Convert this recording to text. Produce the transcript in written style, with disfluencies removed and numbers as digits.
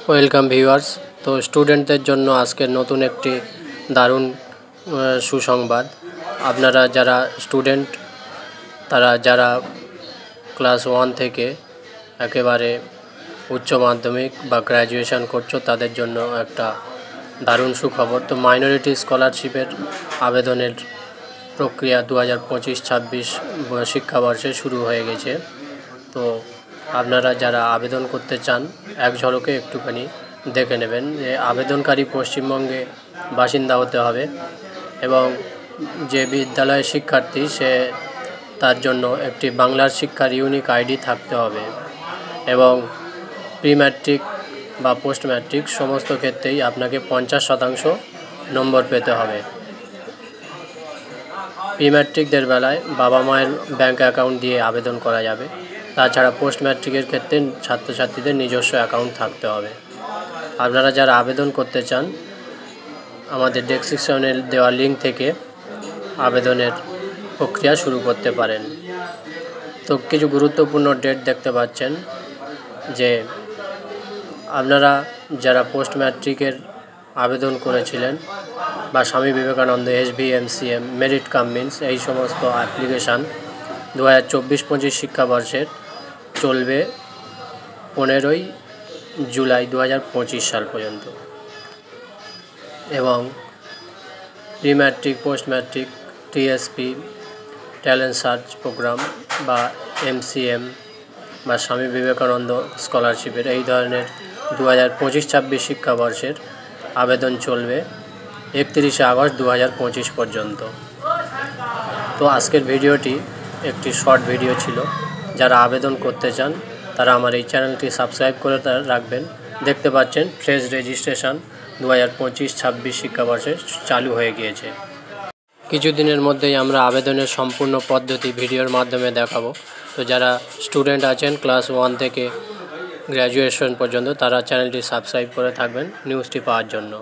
Welcome viewers. তো স্টুডেন্টদের জন্য আজকের নতুন একটি দারুণ সুসংবাদ। আপনারা যারা স্টুডেন্ট, যারা ক্লাস 1 থেকে একেবারে উচ্চ মাধ্যমিক বা গ্র্যাজুয়েশন করছো, তাদের জন্য একটা দারুণ সুখবর। তো মাইনরিটি স্কলারশিপের আবেদনের প্রক্রিয়া 2025-26 শিক্ষাবর্ষে শুরু হয়ে গেছে। তো আপনারা যারা আবেদন করতে চান, এক ঝলকে একটুখানি দেখে নেবেন যে আবেদনকারী পশ্চিমবঙ্গে বাসিন্দা হতে হবে এবং যে বিদ্যালয়ের শিক্ষার্থী সে তার জন্য একটি বাংলার শিক্ষার ইউনিক আইডি থাকতে হবে এবং প্রি ম্যাট্রিক বা পোস্ট ম্যাট্রিক সমস্ত ক্ষেত্রেই আপনাকে 50% নম্বর পেতে হবে। প্রি ম্যাট্রিকদের বেলায় বাবা মায়ের ব্যাঙ্ক অ্যাকাউন্ট দিয়ে আবেদন করা যাবে। তাছাড়া পোস্ট ম্যাট্রিকের ক্ষেত্রে ছাত্রছাত্রীদের নিজস্ব অ্যাকাউন্ট থাকতে হবে। আপনারা যারা আবেদন করতে চান, আমাদের ডেসক্রিপশনে দেওয়া লিঙ্ক থেকে আবেদনের প্রক্রিয়া শুরু করতে পারেন। তো কিছু গুরুত্বপূর্ণ ডেট দেখতে পাচ্ছেন যে আপনারা যারা পোস্ট ম্যাট্রিকের আবেদন করেছিলেন বা Swami Vivekananda, SVMCM, merit cum means, এই সমস্ত অ্যাপ্লিকেশান 2024-25 শিক্ষাবর্ষের চলবে 15ই জুলাই 2025 সাল পর্যন্ত এবং pre matric, post matric, TSP, talent search programme বা MCM বা স্বামী বিবেকানন্দ স্কলারশিপের এই ধরনের 2025-26 শিক্ষাবর্ষের আবেদন চলবে 31শে আগস্ট 2025 পর্যন্ত। তো আজকের ভিডিওটি একটি শর্ট ভিডিও ছিল। যারা আবেদন করতে চান তারা আমার এই চ্যানেলটি সাবস্ক্রাইব করে রাখবেন। দেখতে পাচ্ছেন ফ্রেশ রেজিস্ট্রেশন 2025-26 শিক্ষাবর্ষে চালু হয়ে গিয়েছে। কিছুদিনের মধ্যেই আমরা আবেদনের সম্পূর্ণ পদ্ধতি ভিডিওর মাধ্যমে দেখাবো। তো যারা স্টুডেন্ট আছেন ক্লাস 1 থেকে গ্র্যাজুয়েশন পর্যন্ত, তারা চ্যানেলটি সাবস্ক্রাইব করে থাকবেন নিউজটি পাওয়ার জন্য।